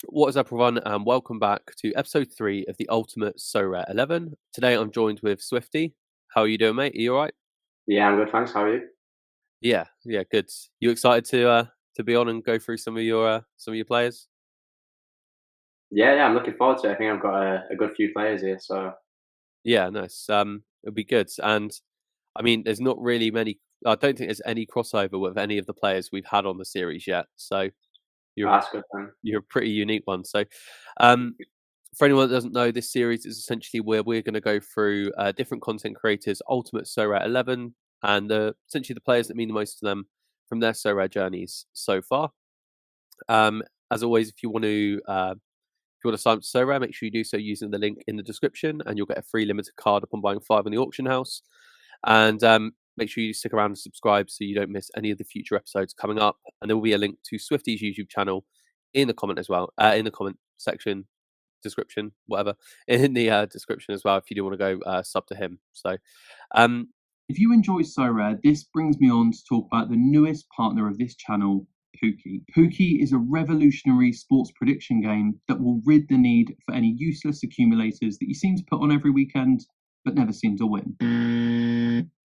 What is up, everyone, and welcome back to episode 3 of the Ultimate Sorare 11. Today I'm joined with Swifty. How are you doing, mate? Are you alright? Yeah, I'm good, thanks. How are you? Yeah, good. You excited to be on and go through some of your players? Yeah, I'm looking forward to it. I think I've got a good few players here, so Yeah, nice. It'll be good. And I mean, there's not really many. I don't think there's any crossover with any of the players we've had on the series yet. So you're that's good then. you're a pretty unique one. So, um, for anyone that doesn't know, this series is essentially where we're going to go through different content creators' ultimate Sorare 11 and essentially the players that mean the most to them from their Sorare journeys so far. As always, if you want to sign up to Sorare, make sure you do so using the link in the description, and you'll get a free limited card upon buying 5 on the auction house. And make sure you stick around and subscribe so you don't miss any of the future episodes coming up. And there will be a link to Swifty's YouTube channel in the comment as well, in the comment section, description, whatever, in the description as well, if you do want to go sub to him. So, um, If you enjoy Sorare, this brings me on to talk about the newest partner of this channel, Pookie. Pookie is a revolutionary sports prediction game that will rid the need for any useless accumulators that you seem to put on every weekend but never seem to win.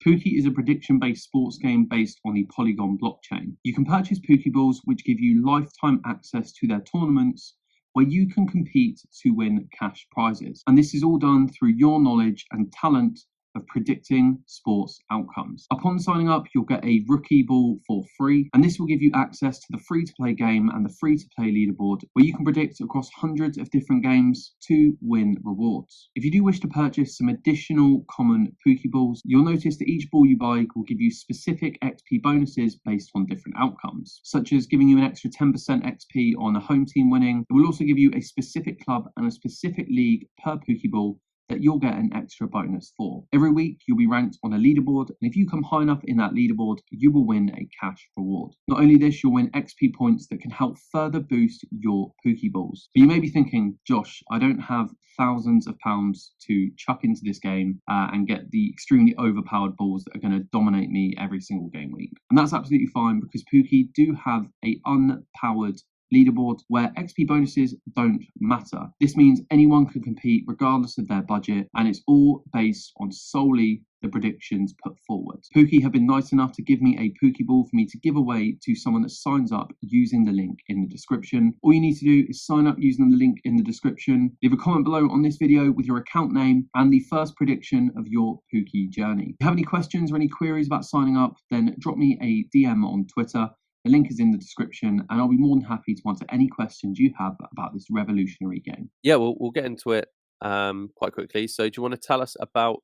Pookie is a prediction-based sports game based on the Polygon blockchain. You can purchase Pokeballs, which give you lifetime access to their tournaments, where you can compete to win cash prizes. And this is all done through your knowledge and talent of predicting sports outcomes. Upon signing up, you'll get a rookie ball for free, and this will give you access to the free-to-play game and the free-to-play leaderboard, where you can predict across hundreds of different games to win rewards. If you do wish to purchase some additional common Pokeballs, you'll notice that each ball you buy will give you specific XP bonuses based on different outcomes, such as giving you an extra 10% XP on a home team winning. It will also give you a specific club and a specific league per Pokeball that you'll get an extra bonus for. Every week, you'll be ranked on a leaderboard, and if you come high enough in that leaderboard, you will win a cash reward. Not only this, you'll win XP points that can help further boost your Pokeballs. But you may be thinking, Josh, I don't have thousands of pounds to chuck into this game and get the extremely overpowered balls that are going to dominate me every single game week. And that's absolutely fine, because Pookie do have a unpowered leaderboard where XP bonuses don't matter. This means anyone can compete regardless of their budget, and it's all based on solely the predictions put forward. Pookie have been nice enough to give me a Pokeball for me to give away to someone that signs up using the link in the description. All you need to do is sign up using the link in the description, leave a comment below on this video with your account name and the first prediction of your Pookie journey. If you have any questions or any queries about signing up, then drop me a DM on Twitter. The link is in the description, and I'll be more than happy to answer any questions you have about this revolutionary game. yeah, we'll get into it quite quickly. So, do you want to tell us about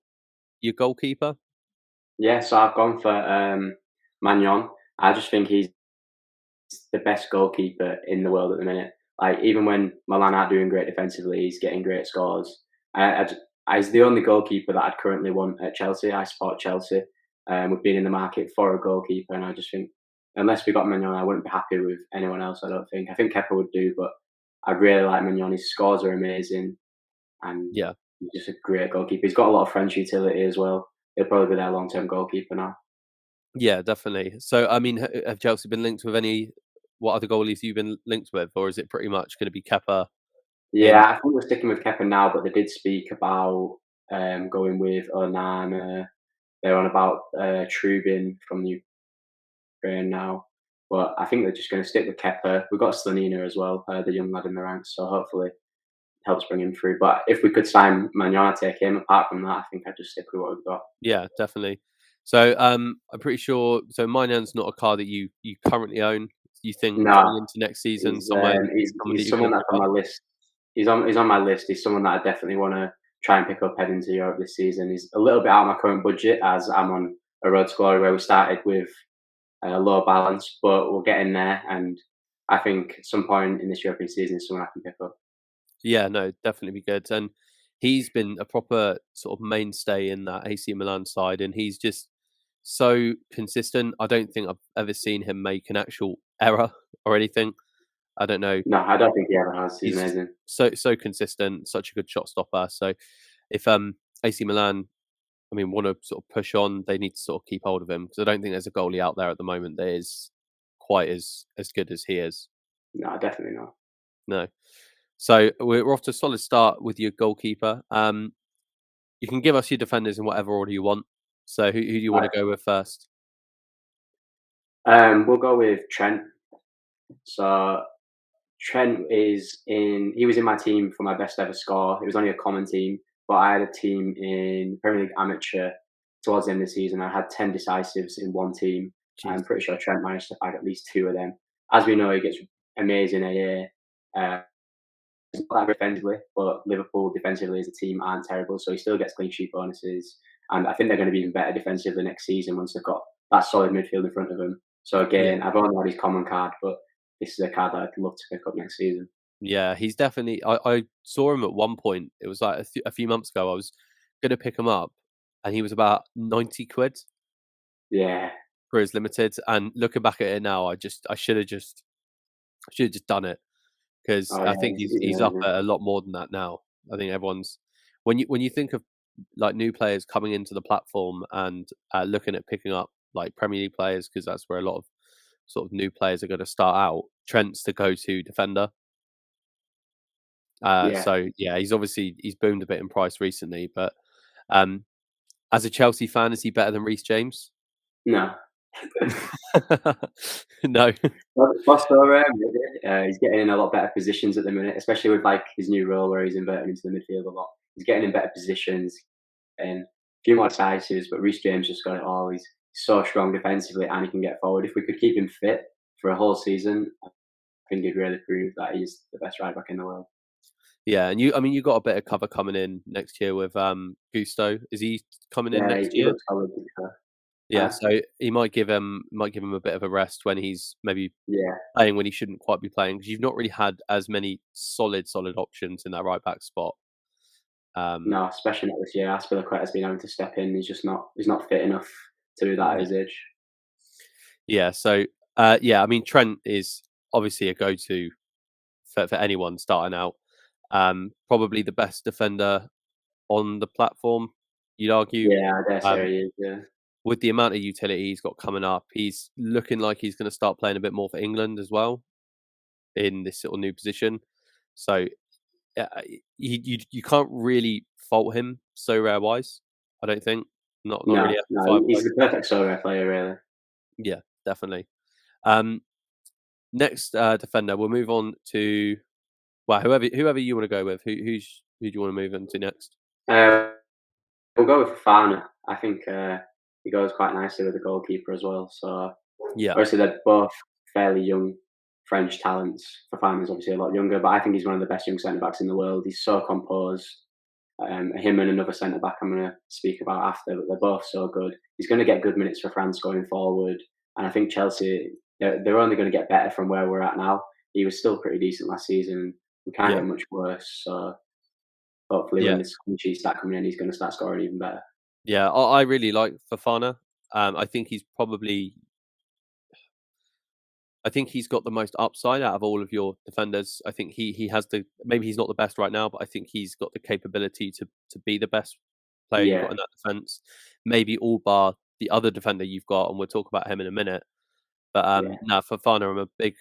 your goalkeeper? Yeah, so I've gone for Magnon. I just think he's the best goalkeeper in the world at the minute. Like, even when Milan aren't doing great defensively, he's getting great scores. He's the only goalkeeper that I'd currently want at Chelsea. I support Chelsea. We've been in the market for a goalkeeper, and I just think unless we got Magnon, I wouldn't be happy with anyone else. I don't think. I think Kepa would do, but I really like Magnon. His scores are amazing, and Yeah. he's just a great goalkeeper. He's got a lot of French utility as well. He'll probably be their long-term goalkeeper now. Yeah, definitely. So, I mean, have Chelsea been linked with any? What other goalies you've been linked with, or is it pretty much going to be Kepa? Yeah, I think we're sticking with Kepa now, but they did speak about going with Onana. They're on about Trubin from the Ukraine now, but I think they're just going to stick with Kepa. We've got Slanina as well, the young lad in the ranks, so hopefully it helps bring him through. But if we could sign Magnon, I'd take him. Apart from that, I think I'd just stick with what we've got. Yeah, definitely. So, I'm pretty sure. So, Mainan's not a car that you currently own. You think No, going into next season, someone that he's you could someone look that's to on pick my up? list. He's on my list. He's someone that I definitely want to try and pick up heading into Europe this season. He's a little bit out of my current budget as I'm on a road to glory where we started with a low balance, but we're getting there. And I think at some point in this European season is someone I can pick up. Yeah, no, definitely be good. And he's been a proper sort of mainstay in that AC Milan side, and he's just so consistent. I don't think I've ever seen him make an actual error or anything. I don't know. No, I don't think he ever has. He's He's just amazing. so consistent, such a good shot stopper. So if AC Milan, I mean, want to sort of push on, they need to sort of keep hold of him because I don't think there's a goalie out there at the moment that is quite as good as he is. No, definitely not. No. So we're off to a solid start with your goalkeeper. You can give us your defenders in whatever order you want. So who do you want Right. to go with first? We'll go with Trent. So Trent he was in my team for my best ever score. It was only a common team, but I had a team in Premier League Amateur towards the end of the season. I had 10 decisives in one team. Jeez. I'm pretty sure Trent managed to bag at least 2 of them. As we know, he gets amazing AA. He's not that defensively, but Liverpool defensively as a team aren't terrible, so he still gets clean sheet bonuses. And I think they're going to be even better defensively next season once they've got that solid midfield in front of them. So Yeah. again, I've only had his common card, but this is a card that I'd love to pick up next season. Yeah, he's definitely. I saw him at one point. It was like a few months ago. I was going to pick him up, and he was about 90 quid Yeah. for his limited. And looking back at it now, I should have just done it because Oh I yeah, think he's he's up amazing. at a lot more than that now. I think everyone's when you think of like new players coming into the platform and looking at picking up like Premier League players because that's where a lot of sort of new players are going to start out. Trent's the go-to defender. Yeah. So yeah, he's boomed a bit in price recently, but um, as a Chelsea fan, is he better than Reece James? No. No. What's so rare, really? He's getting in a lot better positions at the minute, especially with like his new role where he's inverting into the midfield a lot. He's getting in better positions and a few more decisives, but Reece James just got it all. He's so strong defensively and he can get forward. If we could keep him fit for a whole season, I think he'd really prove that he's the best right back in the world. Yeah, and you got a bit of cover coming in next year with Gusto. Is he coming in Yeah, next he year? looks solid. Yeah, Uh, so he might give him a bit of a rest when he's maybe yeah, playing when he shouldn't quite be playing because you've not really had as many solid options in that right back spot. Um, no, especially not this year. Aspilicueta's been having to step in. He's not fit enough to do that at yeah, his age. yeah. So yeah, I mean Trent is obviously a go-to for anyone starting out. Probably the best defender on the platform, you'd argue. Yeah, I dare Um, say he is. Yeah, with the amount of utility he's got coming up, he's looking like he's going to start playing a bit more for England as well in this sort of new position. So you can't really fault him so rare wise. I don't think not really no, F5 he's wise. the perfect Sorare player, really. Yeah, definitely. Um, next defender, we'll move on to well whoever you want to go with. Who do you want to move into next? Uh, we'll go with Fafana. I think he goes quite nicely with the goalkeeper as well. So Yeah, obviously they're both fairly young French talents. Fafana's obviously a lot younger, but I think he's one of the best young centre backs in the world. He's so composed. Him and another centre back I'm going to speak about after, but they're both so good. He's going to get good minutes for France going forward, and I think Chelsea they're only going to get better from where we're at now. He was still pretty decent last season. We can't yeah, get much worse. So hopefully, yeah, when this clean sheets start coming in, he's going to start scoring even better. yeah. I really like Fafana. I think he's got the most upside out of all of your defenders. I think he has maybe he's not the best right now, but I think he's got the capability to be the best player you've got Yeah, in that defense. Maybe all bar the other defender you've got, and we'll talk about him in a minute. But yeah. no, Fofana, I'm a big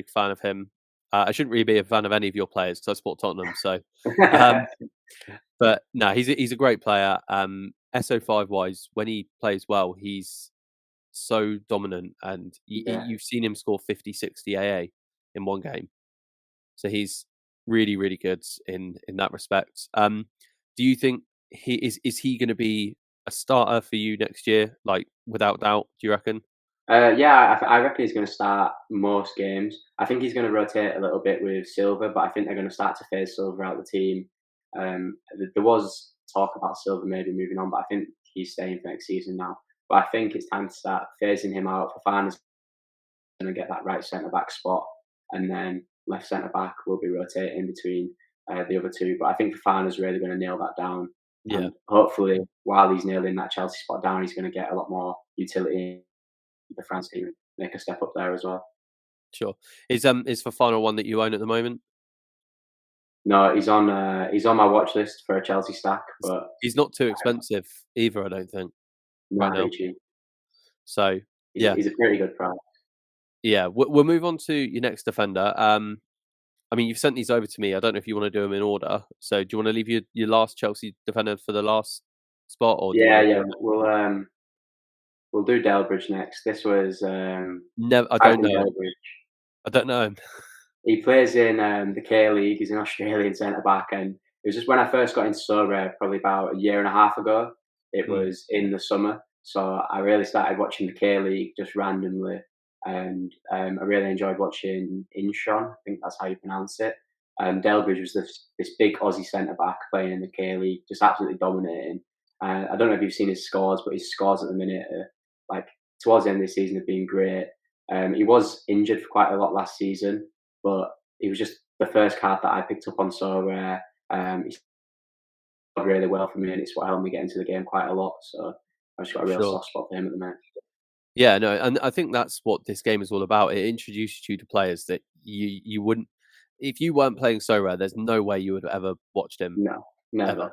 fan of him. I shouldn't really be a fan of any of your players because I support Tottenham. So, um, but no, he's a great player. SO5 wise, when he plays well, he's so dominant, and Yeah. you've seen him score 50, 60 AA in one game. So he's really, really good in that respect. Do you think is he going to be a starter for you next year? Like without doubt, do you reckon? Yeah, I reckon he's going to start most games. I think he's going to rotate a little bit with Silva, but I think they're going to start to phase Silva out of the team. There was talk about Silva maybe moving on, but I think he's staying for next season now. But I think it's time to start phasing him out. Fofana's going to get that right centre back spot, and then left centre back will be rotating between the other two. But I think Fofana's really going to nail that down, Yeah, and hopefully, while he's nailing that Chelsea spot down, he's going to get a lot more utility the France team make a step up there as well. sure. Is Fofana one that you own at the moment? No, he's on my watch list for a Chelsea stack, but He's not too expensive either, I don't think, right not now. very cheap. So yeah, He's a pretty good price. yeah. We'll move on to your next defender. I mean, you've sent these over to me. I don't know if you want to do them in order. So, do you want to leave your last Chelsea defender for the last spot, or do you want Yeah, to yeah. do them? We'll do Delbridge next. This was Never. I don't Ivan know him. Delbridge. I don't know him. He plays in the K League. He's an Australian centre back, and it was just when I first got into Sorare, probably about a year and a half ago. It Mm, was in the summer, so I really started watching the K League just randomly, and I really enjoyed watching Inshon. I think that's how you pronounce it. Delbridge was this big Aussie centre back playing in the K League, just absolutely dominating. I don't know if you've seen his scores, but his scores at the minute, like towards the end of the season, have been great. He was injured for quite a lot last season, but he was just the first card that I picked up on so rare. He scored really well for me, and it's what helped me get into the game quite a lot. So I've just got a real sure. soft spot for him at the minute. Yeah, no, and I think that's what this game is all about. It introduces you to players that you wouldn't if you weren't playing so rare. There's no way you would have ever watched him No, ever, never.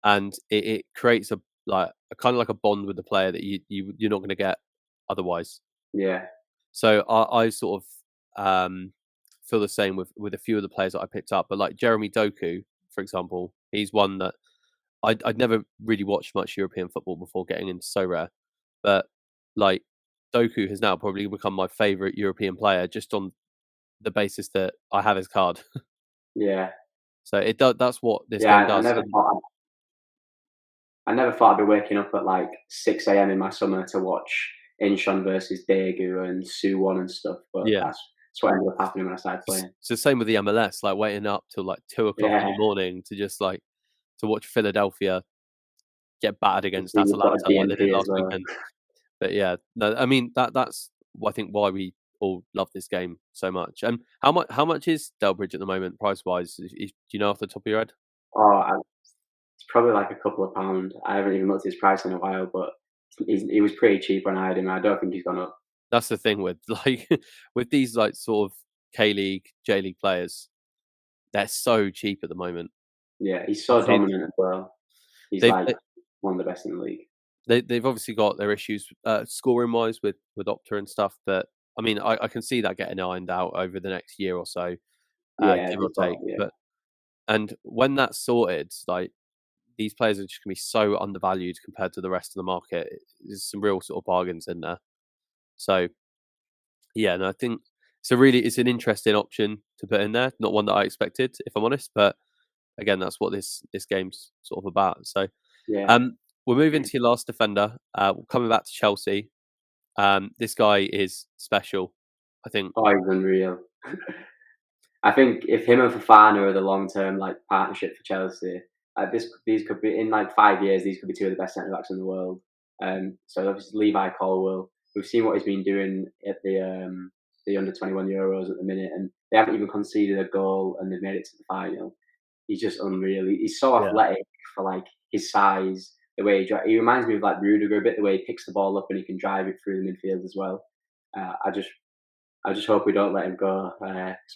and it creates a kind of like a bond with the player that you're not going to get otherwise. Yeah. So I sort of feel the same with a few of the players that I picked up, but like Jeremy Doku, for example, he's one that I'd never really watched much European football before getting into so rare, but like Doku has now probably become my favorite European player just on the basis that I have his card. Yeah. So it does. That's what this Yeah. game does. And I never thought I'd be waking up at like 6 a.m. in my summer to watch Incheon versus Daegu and Suwon and stuff. But yeah, that's what ended up happening when I started playing. it's the same with the MLS. Like waiting up till like 2 o'clock in Yeah. the morning to just like to watch Philadelphia get battered And against see, you've got a Atalanta like they did DMP as last well. weekend. But yeah, no, I mean that's I think why we all love this game so much. And how much is Delbridge at the moment price wise? Do you know off the top of your head? Oh, it's probably like a couple of pound. I haven't even looked at his price in a while, but he was pretty cheap when I had him. I don't think he's gone up. That's the thing with like with these like sort of K League, J League players, they're so cheap at the moment. Yeah, he's I've so seen dominant as well. He's they've like one of the best in the league. they've obviously got their issues scoring wise with Opta and stuff, but I mean I can see that getting ironed out over the next year or so, Yeah, give or they've got take. yeah, But and when that's sorted, like these players are just gonna be so undervalued compared to the rest of the market. There's some real sort of bargains in there. So yeah, and I think it's an interesting option to put in there. Not one that I expected, if I'm honest, but again, that's what this game's sort of about. So yeah. um, we're moving to your last defender. Coming back to Chelsea. This guy is special. I think. Oh, he's unreal. I think if him and Fofana are the long term like partnership for Chelsea, these could be in like 5 years. These could be two of the best centre backs in the world. So obviously Levi Colwill, we've seen what he's been doing at the under 21 Euros at the minute, and they haven't even conceded a goal, and they've made it to the final. He's just unreal. He's so Yeah. athletic for like his size. The way he reminds me of like Rudiger a bit. The way he picks the ball up and he can drive it through the midfield as well. I just hope we don't let him go.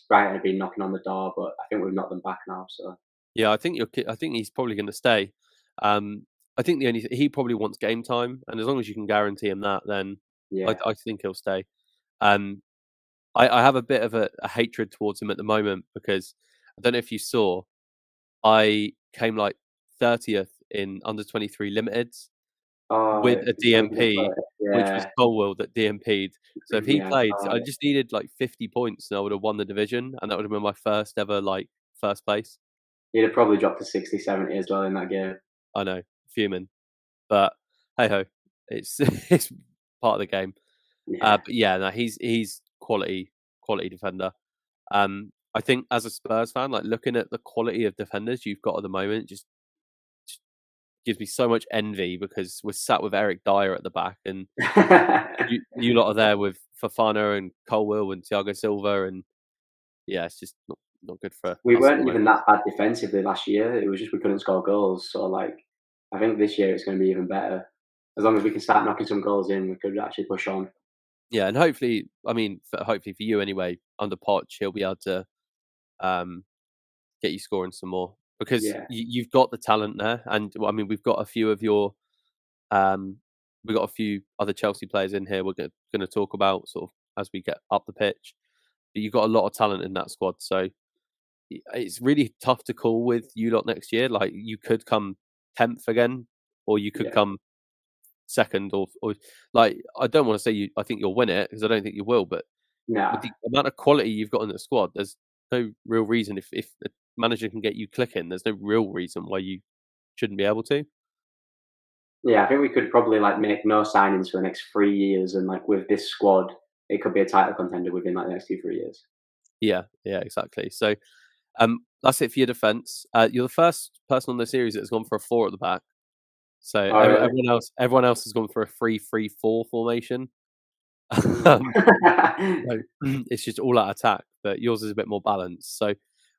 Brighton have been knocking on the door, but I think we've knocked them back now. So Yeah, I think he's probably going to stay. Um, I think he probably wants game time, and as long as you can guarantee him that, then yeah, I think he'll stay. Um, I have a bit of a hatred towards him at the moment because I don't know if you saw, I came like 30th in under 23 limiteds oh, with a DMP, which was yeah, Colwell that DMP'd. So if he yeah. played, I just needed like 50 points and I would have won the division, and that would have been my first ever like first place. He'd have probably dropped to 60, 70 as well in that game. I know, fuming, but hey ho, it's it's part of the game. Yeah, But yeah, no, he's quality defender. I think as a Spurs fan, like looking at the quality of defenders you've got at the moment, just gives me so much envy because we're sat with Eric Dyer at the back, and you lot are there with Fofana and Colwill and Thiago Silva, and yeah, it's just not good for we us at the weren't even moment. that bad defensively last year. It was just we couldn't score goals. So like, I think this year it's going to be even better. As long as we can start knocking some goals in, we could actually push on. Yeah, and hopefully, I mean, hopefully for you anyway, under Poch, he'll be able to um, get you scoring some more because Yeah, you've got the talent there, and well, I mean, we've got a few of your we've got a few other Chelsea players in here. We're going to talk about sort of as we get up the pitch. But you've got a lot of talent in that squad, so it's really tough to call with you lot next year. Like, you could come 10th again, or you could Yeah. come second, or like, I don't want to say I think you'll win it, because I don't think you will. But with Nah. the amount of quality you've got in the squad, there's no real reason, if the manager can get you clicking, there's no real reason why you shouldn't be able to. Yeah, I think we could probably like make no signings for the next 3 years, and like with this squad, it could be a title contender within like the next 2-3 years. Yeah, yeah, exactly. So, that's it for your defense. You're the first person on the series that's gone for a 4 at the back. So Oh, really? everyone else has gone for a 3-3-4 formation. Mm. Um, so it's just all out attack, but yours is a bit more balanced. So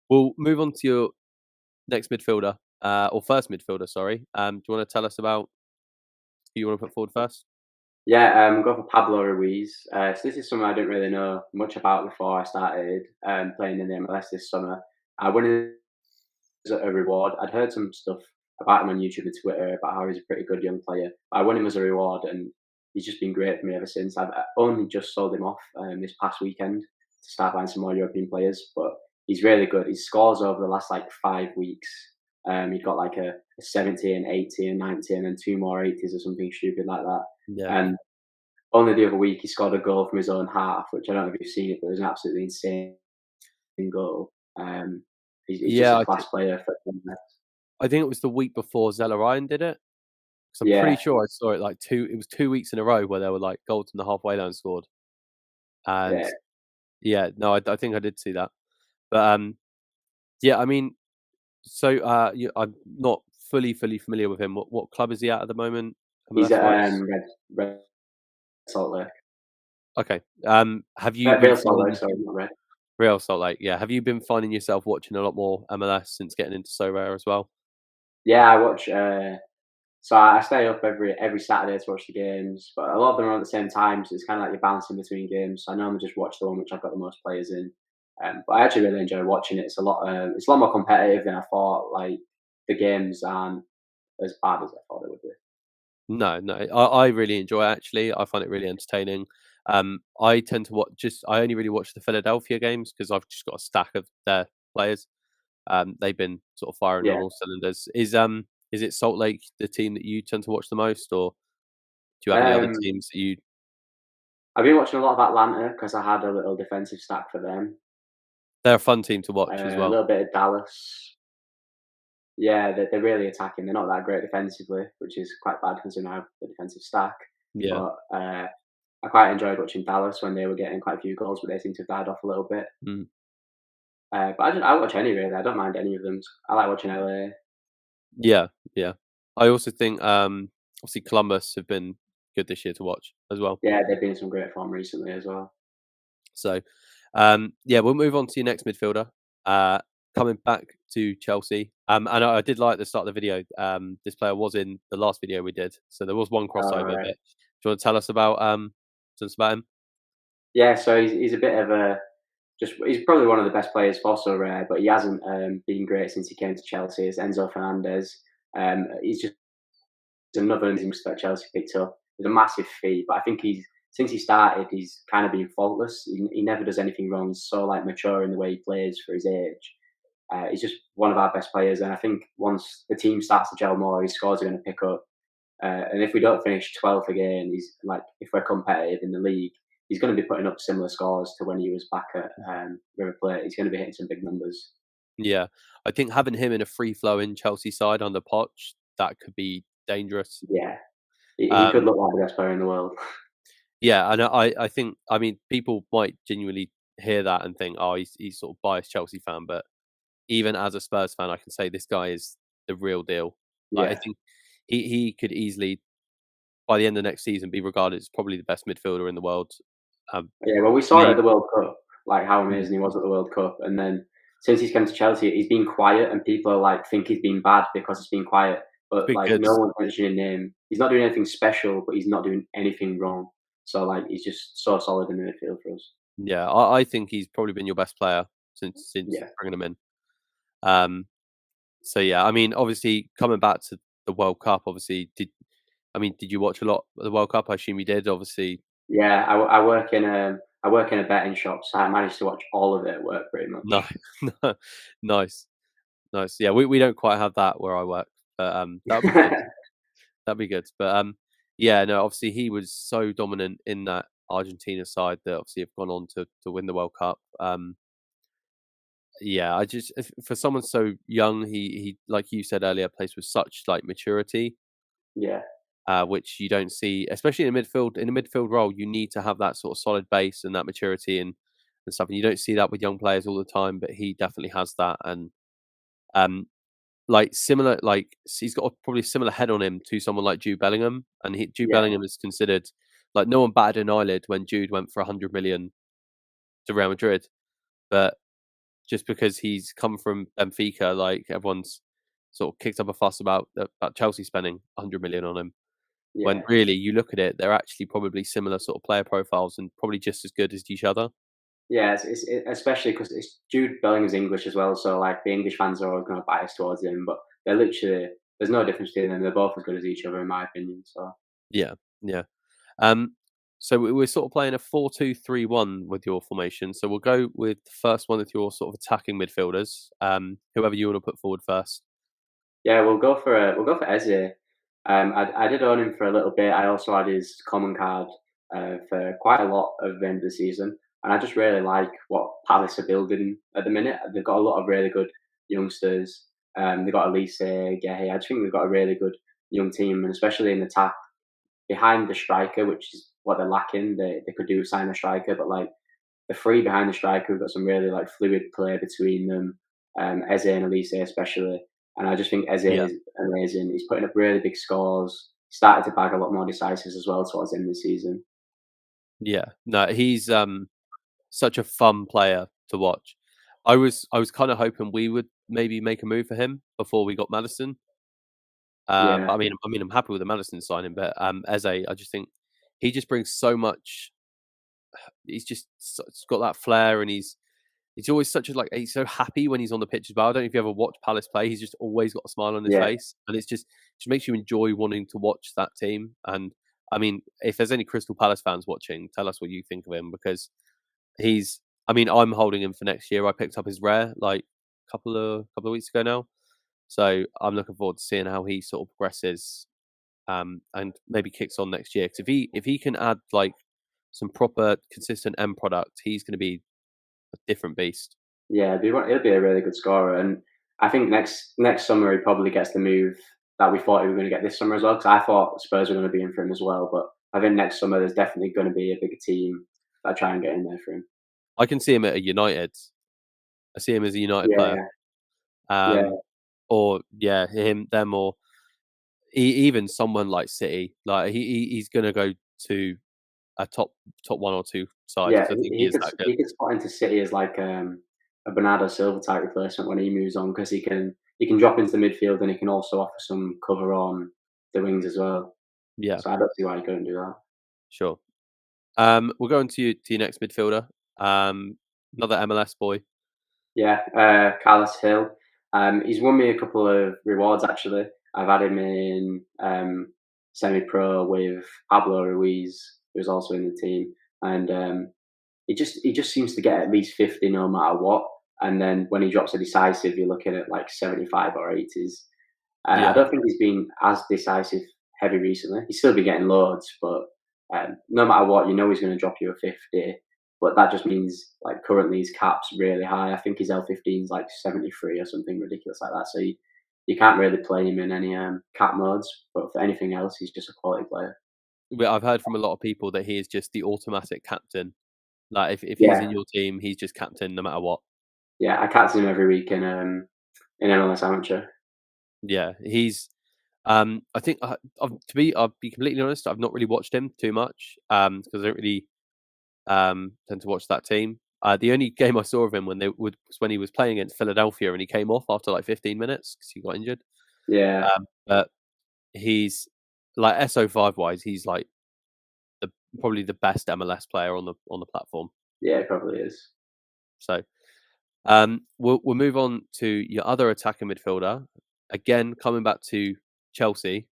we'll move on to your next midfielder, or first midfielder, sorry. Do you wanna tell us about who you wanna put forward first? Yeah, go for Pablo Ruiz. So this is someone I didn't really know much about before I started playing in the MLS this summer. I wanted as a reward. I'd heard some stuff about him on YouTube and Twitter about how he's a pretty good young player. I won him as a reward, and he's just been great for me ever since. I've only just sold him off this past weekend to start buying some more European players, but he's really good. His scores over the last like 5 weeks. He got like a 70 and 80 and 90 and then 2 more 80s or something stupid like that. Yeah. And only the other week he scored a goal from his own half, which I don't know if you've seen it, but it was an absolutely insane goal. He's just Yeah, a class player. I think it was the week before Zella Ryan did it, 'cause I'm pretty Yeah, sure I saw it like 2 weeks in a row where there were like goals from the halfway line scored. And yeah. yeah, no, I think I did see that. But, yeah, I mean, so, I'm not fully familiar with him. What club is he at the moment, He's at MLS-wise? Red Salt Lake. Okay. Have you been Real Salt Lake, finding sorry, not Red. Real Salt Lake, yeah. Have you been finding yourself watching a lot more MLS since getting into Sorare as well? Yeah, I watch. So I stay up every Saturday to watch the games, but a lot of them are at the same time, so it's kind of like you're bouncing between games. So I normally just watch the one which I've got the most players in. But I actually really enjoy watching it. It's a lot more competitive than I thought. Like the games aren't as bad as I thought they would be. No, no. I really enjoy it, actually. I find it really entertaining. I tend to I only really watch the Philadelphia games because I've just got a stack of their players. They've been sort of firing on Yeah. all cylinders. Is it Salt Lake the team that you tend to watch the most, or do you have any other Um, teams that you I've been watching a lot of Atlanta because I had a little defensive stack for them. they're a fun team to watch as A well. little bit of Dallas. Yeah, they're really attacking. They're not that great defensively, which is quite bad considering I have the defensive stack. Yeah. But I quite enjoyed watching Dallas when they were getting quite a few goals, but they seem to have died off a little bit. Mm. But I watch any really. I don't mind any of them. I like watching LA. Yeah, yeah. I also think, obviously Columbus have been good this year to watch as well. Yeah, they've been in some great form recently as well. So, yeah, we'll move on to your next midfielder. Uh, Coming back to Chelsea, and I did like the start of the video. This player was in the last video we did, so there was one All crossover. But right. do you want to tell us about him? Yeah, so he's a bit of a just. He's probably one of the best players for so rare, but he hasn't been great since he came to Chelsea. It's Enzo Fernandez. He's just another thing that Chelsea picked up. It's a massive fee, but I think since he started, he's kind of been faultless. He never does anything wrong. He's so like mature in the way he plays for his age. He's just one of our best players, and I think once the team starts to gel more, his scores are going to pick up. And if we don't finish 12th again, he's like if we're competitive in the league, he's going to be putting up similar scores to when he was back at River Plate. He's going to be hitting some big numbers. Yeah, I think having him in a free flowing Chelsea side under Poch, that could be dangerous. Yeah, he could Um, look like the best player in the world. yeah, and I think, I mean, people might genuinely hear that and think, oh, he's sort of biased Chelsea fan, but even as a Spurs fan, I can say this guy is the real deal. Like, I Yeah, think he could easily, by the end of next season, be regarded as probably the best midfielder in the world. yeah. Well, we saw it at Maybe the World Cup, like how amazing he was at the World Cup, and then since he's come to Chelsea, he's been quiet, and people are like think he's been bad because he's been quiet. But like no because one's mentioning him. He's not doing anything special, but he's not doing anything wrong. So like he's just so solid in the midfield for us. yeah, I think he's probably been your best player since Yeah. bringing him in. Um, so yeah, I mean, obviously coming back to the World Cup, obviously did you watch a lot of the World Cup? I assume you did. Obviously, Yeah, I work in a betting shop, so I managed to watch all of it at work pretty No, much. no, nice, nice. Yeah, we don't quite have that where I work, but that'll be good. That'd be good. But yeah, no, obviously he was so dominant in that Argentina side that obviously have gone on to win the World Cup. Yeah, I just for someone so young, he like you said earlier, plays with such like maturity, Yeah, which you don't see, especially in a midfield. In a midfield role, you need to have that sort of solid base and that maturity and stuff. And you don't see that with young players all the time, but he definitely has that. And um, like similar, like he's got a probably similar head on him to someone like Jude Bellingham, and Jude yeah, Bellingham is considered like no one batted an eyelid when Jude went for 100 million to Real Madrid, but just because he's come from Benfica, like everyone's sort of kicked up a fuss about Chelsea spending 100 million on him. When yeah. really you look at it, they're actually probably similar sort of player profiles and probably just as good as each other. Yeah, especially because it's Jude Bellingham's English as well, so, like, the English fans are always gonna bias towards him, but they're literally there's no difference between them, they're both as good as each other in my opinion, so Yeah, yeah. Um, so we're sort of playing a 4-2-3-1 with your formation. So we'll go with the first one with your sort of attacking midfielders. Whoever you want to put forward first. yeah, we'll go for Eze. I did own him for a little bit. I also had his common card for quite a lot of the end of the season, and I just really like what Palace are building at the minute. They've got a lot of really good youngsters. They've got Elise, Gehi. I just think they've got a really good young team, and especially in attack behind the striker, which is what they're lacking. They could do sign a striker, but like the three behind the striker, we've got some really like fluid play between them. Eze and Elise especially, and I just think Eze Yeah, is amazing. He's putting up really big scores. Started to bag a lot more decisives as well towards the end of the season. yeah. No, he's such a fun player to watch. I was kind of hoping we would maybe make a move for him before we got Madison. But Yeah, I mean, I'm happy with the Madison signing, but Eze, I just think he just brings so much. He's got that flair, and he's always such a like he's so happy when he's on the pitch as well. I don't know if you ever watch Palace play. He's just always got a smile on his yeah, face, and it's just makes you enjoy wanting to watch that team. And I mean, if there's any Crystal Palace fans watching, tell us what you think of him because he's. I mean, I'm holding him for next year. I picked up his rare like couple of weeks ago now, so I'm looking forward to seeing how he sort of progresses and maybe kicks on next year. Because if he can add like some proper consistent end product, he's going to be a different beast. yeah. He'll be a really good scorer, and I think next summer he probably gets the move that we thought he was going to get this summer as well. Because I thought Spurs were going to be in for him as well, but I think next summer there's definitely going to be a bigger team that try and get in there for him. I can see him at a United. I see him as a United player. Yeah, yeah, Um, or yeah, him, them, or even someone like City. Like he's going to go to a top one or two side yeah. because I think he is that good. He could spot into City as like a Bernardo Silva type replacement when he moves on because he can drop into the midfield and he can also offer some cover on the wings as well. Yeah, So I don't see why he couldn't do that. sure. We'll go on to your next midfielder. Another MLS boy. Yeah, Carlos Hill. He's won me a couple of rewards actually. I've had him in semi-pro with Pablo Ruiz, who's also in the team, and he just seems to get at least 50 no matter what. And then when he drops a decisive, you're looking at like 75 or 80s. I Yeah, don't think he's been as decisive heavy recently. He's still been getting loads, but no matter what, you know he's going to drop you a 50. But that just means like currently his cap's really high. I think his L15 is like 73 or something ridiculous like that. So you can't really play him in any cap modes. But for anything else, he's just a quality player. I've heard from a lot of people that he is just the automatic captain. Like if he's Yeah, in your team, he's just captain no matter what. yeah. I captain him every week in MLS Amateur. Yeah, he's. I think I'll be completely honest. I've not really watched him too much because I don't really tend to watch that team. The only game I saw of him was when he was playing against Philadelphia and he came off after like 15 minutes because he got injured. Yeah, But he's like SO5 wise, he's like the probably the best MLS player on the platform. yeah, it probably is. So we'll move on to your other attacking midfielder. Again, coming back to Chelsea.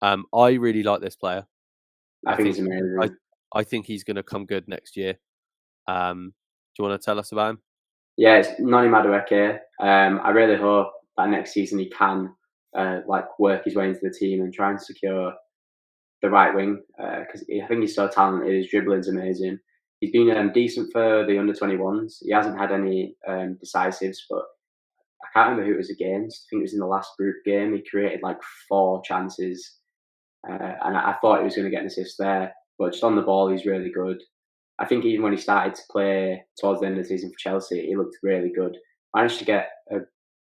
I really like this player. I I think he's think I amazing. I think he's going to come good next year. Do you want to tell us about him? Yeah, it's Noni Madueke. I really hope that next season he can work his way into the team and try and secure the right wing because I think he's so talented. His dribbling's amazing. He's been decent for the under-21s. He hasn't had any decisives, but I can't remember who it was against. I think it was in the last group game. He created like 4 chances, and I thought he was going to get an assist there. But just on the ball, he's really good. I think even when he started to play towards the end of the season for Chelsea, he looked really good. Managed to get a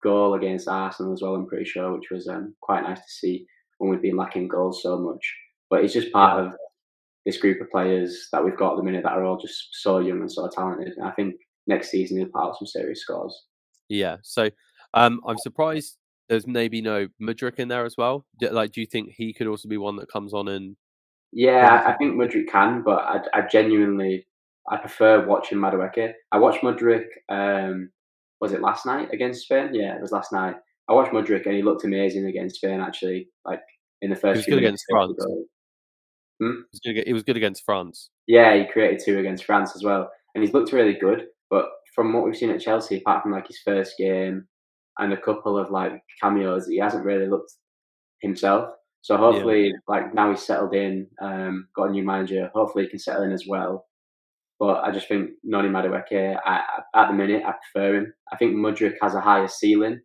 goal against Arsenal as well, I'm pretty sure, which was quite nice to see when we've been lacking goals so much. But he's just Yeah. part of this group of players that we've got at the minute that are all just so young and so talented. And I think next season he'll put out some serious scores. Yeah. So I'm surprised there's maybe no Mudryk in there as well. Do you think he could also be one that comes on and Yeah, brings I think something good? Mudryk can, but I genuinely I prefer watching Madueke. I watched Mudryk. Was it last night against Spain? Yeah, it was last night. I watched Mudryk and he looked amazing against Spain. Actually, like in the He first was few good minutes. against France. Hmm? He was good against France. Yeah, he created 2 against France as well, and he's looked really good. But from what we've seen at Chelsea, apart from like his first game and a couple of like cameos, he hasn't really looked himself. So Yeah. hopefully, like now he's settled in, got a new manager. Hopefully, he can settle in as well. But I just think Noni Madueke, at the minute, I prefer him. I think Mudryk has a higher ceiling,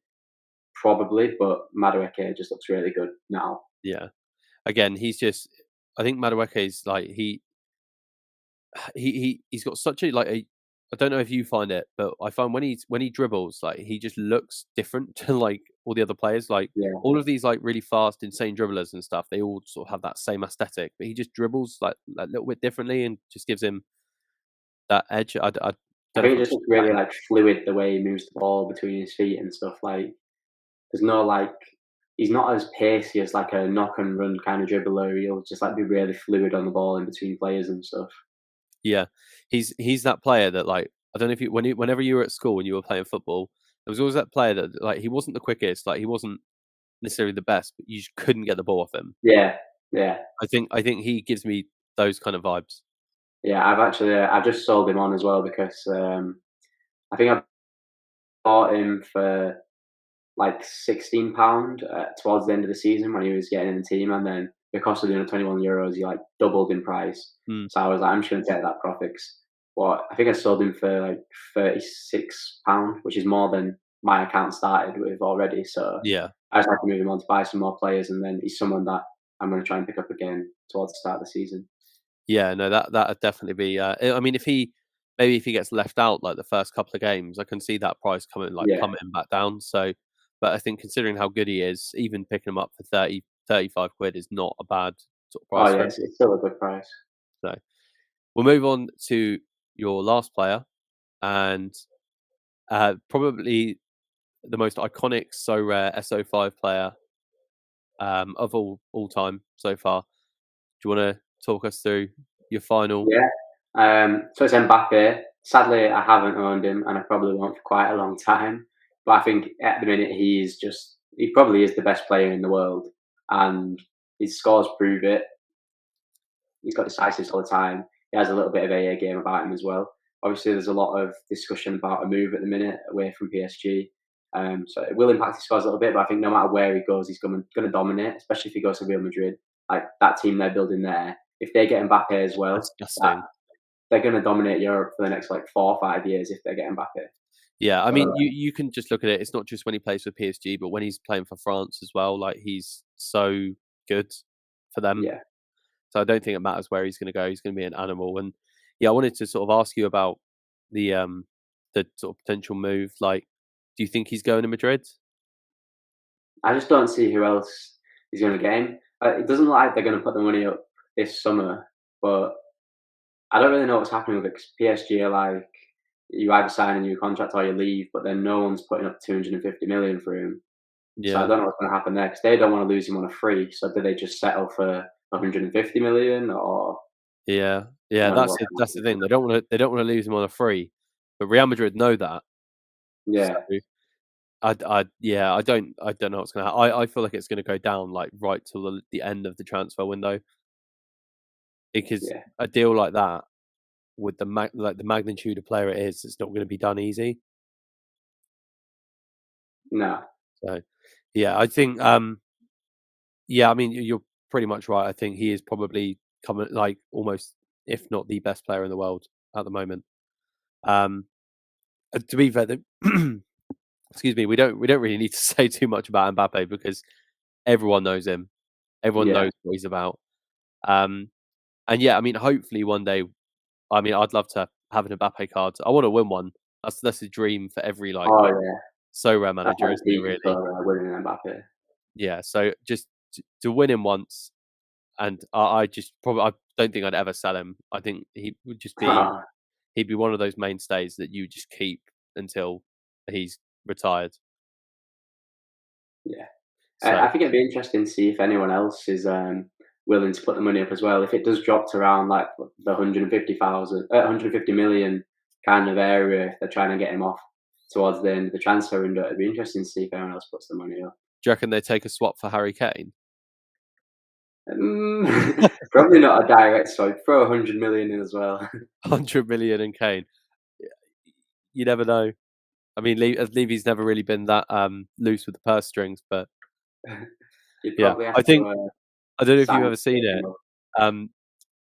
probably, but Madueke just looks really good now. Yeah. Again, I think Madueke's like he's got such a like a I don't know if you find it, but I find when he dribbles, like he just looks different to like all the other players. Like Yeah, all of these like really fast, insane dribblers and stuff, they all sort of have that same aesthetic, but he just dribbles like a little bit differently and just gives him that edge. I I don't know if think it I'm just just looks really chatting. like fluid the way he moves the ball between his feet and stuff. Like there's no like he's not as pacey as like a knock and run kind of dribbler. He'll just like be really fluid on the ball in between players and stuff. Yeah, he's that player that like I don't know if whenever you were at school and you were playing football, there was always that player that like he wasn't the quickest, like he wasn't necessarily the best, but you just couldn't get the ball off him. Yeah, yeah, I think he gives me those kind of vibes. yeah. I've just sold him on as well because I think I bought him for like £16 towards the end of the season when he was getting in the team, and then because of the under 21 euros, he like doubled in price. Mm, So I was like, I'm just gonna take that profit. Well, I think I sold him for like £36, which is more than my account started with already. So yeah, I just like to move him on to buy some more players, and then he's someone that I'm gonna try and pick up again towards the start of the season. yeah. No, that'd definitely be. I mean, if he gets left out like the first couple of games, I can see that price coming like Yeah. plummeting back down. So, but I think considering how good he is, even picking him up for 35 quid is not a bad sort of Oh price for yeah, him. it's still a good price. So we'll move on to your last player and probably the most iconic So Rare SO5 player of all time so far. Do you want to talk us through your final? Yeah. So it's Mbappe. Sadly, I haven't owned him, and I probably won't for quite a long time. But I think at the minute he probably is the best player in the world, and his scores prove it. He's got decisives all the time. He has a little bit of a game about him as well. Obviously, there's a lot of discussion about a move at the minute away from PSG. So it will impact his scores a little bit, but I think no matter where he goes, he's going to dominate, especially if he goes to Real Madrid. Like that team they're building there, if they get Mbappe as well, that Disgusting. they're going to dominate Europe for the next like 4 or 5 years if they get Mbappe. Yeah, I mean, So you can just look at it. It's not just when he plays for PSG, but when he's playing for France as well. Like he's so good for them. yeah, So I don't think it matters where he's going to go. He's going to be an animal. And yeah, I wanted to sort of ask you about the sort of potential move. Like, do you think he's going to Madrid? I just don't see who else is going to get him. It doesn't look like they're going to put the money up this summer, but I don't really know what's happening with it 'cause PSG are like, you either sign a new contract or you leave, but then no one's putting up 250 million for him. So I Yeah, don't know what's going to happen next. They don't want to lose him on a free, so do they just settle for 150 million, or yeah, I yeah. don't know what's going to That's the thing. happen. They don't want to lose him on a free, but Real Madrid know that. So Yeah, yeah, I don't know what's gonna happen. I feel like it's gonna go down like right till the end of the transfer window. because Yeah. a deal like that with the magnitude of player it is, it's not going to be done easy. No. So, yeah, I think, yeah, I mean, you're pretty much right. I think he is probably coming like almost, if not the best player in the world at the moment. To be fair, excuse me, we don't really need to say too much about Mbappe because everyone knows him. Everyone Yeah. knows what he's about. Um, and yeah, I mean, hopefully one day. I mean, I'd love to have an Mbappe card. I want to win one. That's a dream for every like Oh yeah. so rare That's manager, like isn't it? peak Really? for winning an Mbappe. Yeah. So just to win him once, and I just probably I don't think I'd ever sell him. I think he would just be he'd be one of those mainstays that you just keep until he's retired. Yeah. So I think it'd be interesting to see if anyone else is willing to put the money up as well. If it does drop to around like the 150 million kind of area, if they're trying to get him off towards the end of the transfer window, it'd be interesting to see if anyone else puts the money up. do you reckon they take a swap for Harry Kane? Probably not a direct swipe. Throw 100 million in as well. 100 million in Kane. You never know. I mean, Levy's never really been that loose with the purse strings, but You'd yeah, probably have I think to I don't know if you've sign ever seen it.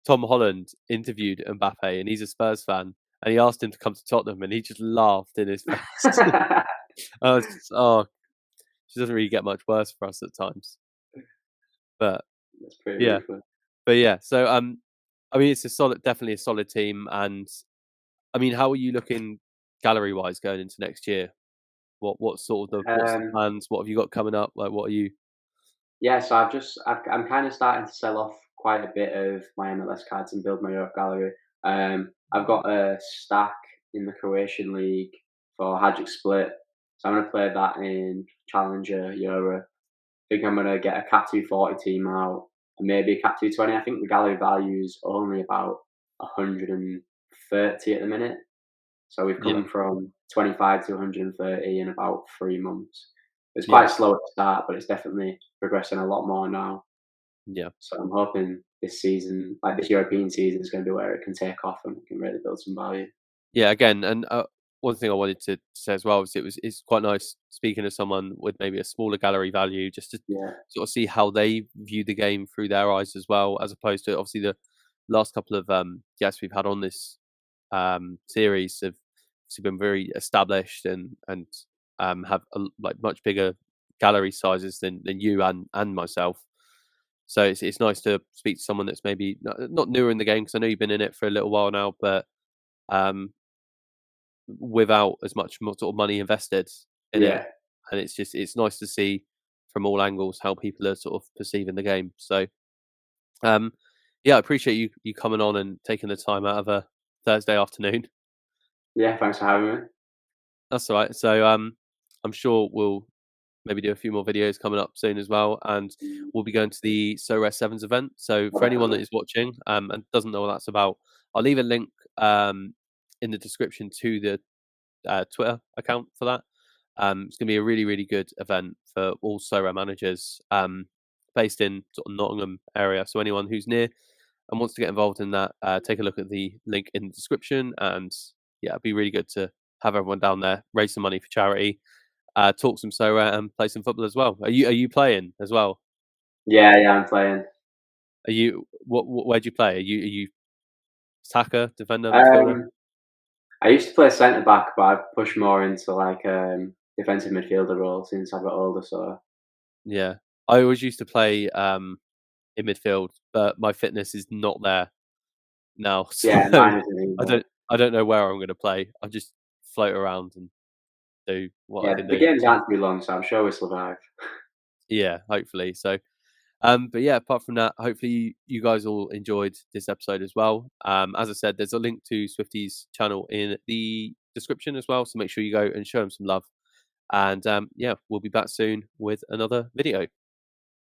Tom Holland interviewed Mbappe, and he's a Spurs fan, and he asked him to come to Tottenham, and he just laughed in his face. I was just, she doesn't really get much worse for us at times, but That's pretty yeah, ruthless. So I mean, it's definitely a solid team, and I mean, how are you looking gallery wise going into next year? What's the Um, plans? What have you got coming up? Like, what are you? Yeah, so I'm kind of starting to sell off quite a bit of my MLS cards and build my Europe gallery. I've got a stack in the Croatian league for Hajduk Split, so I'm going to play that in Challenger Euro. I think I'm going to get a Cat 240 team out and maybe a Cat 220. I think the gallery value is only about 130 at the minute. So we've Yeah, come from 25 to 130 in about 3 months. It's yeah, quite slow at the start, but it's definitely progressing a lot more now. yeah. So I'm hoping this season, like this European season, is going to be where it can take off and we can really build some value. Yeah, again, and one thing I wanted to say as well is it's quite nice speaking to someone with maybe a smaller gallery value, just to Yeah, sort of see how they view the game through their eyes as well, as opposed to obviously the last couple of guests we've had on this series have obviously been very established and have like much bigger gallery sizes than you and myself. So it's nice to speak to someone that's maybe not newer in the game because I know you've been in it for a little while now, but um, without as much sort of money invested in it, yeah, and it's nice to see from all angles how people are sort of perceiving the game. So, um, yeah, I appreciate you coming on and taking the time out of a Thursday afternoon. yeah. Thanks for having me. That's all right. So, I'm sure we'll maybe do a few more videos coming up soon as well, and we'll be going to the Sorare Sevens event. So, for anyone that Definitely. is watching and doesn't know what that's about, I'll leave a link in the description to the Twitter account for that. It's going to be a really, really good event for all Sorare managers based in sort of Nottingham area. So anyone who's near and wants to get involved in that, take a look at the link in the description. And yeah, it'd be really good to have everyone down there, raise some money for charity, talk some Sorare, and play some football as well. Are you playing as well? Yeah, yeah. I'm playing. Are you where do you play? Are you attacker, defender, midfielder? Um, I used to play centre back, but I've pushed more into like defensive midfielder role since I got older. So Yeah, I always used to play in midfield, but my fitness is not there now. So yeah, mine isn't I either. don't know where I'm going to play. I just float around and do what I Yeah, can the do. games aren't too long, so I'm sure we survive. Yeah, hopefully. So, but yeah, apart from that, hopefully you guys all enjoyed this episode as well. As I said, there's a link to Swifty's channel in the description as well, so make sure you go and show him some love. And yeah, we'll be back soon with another video.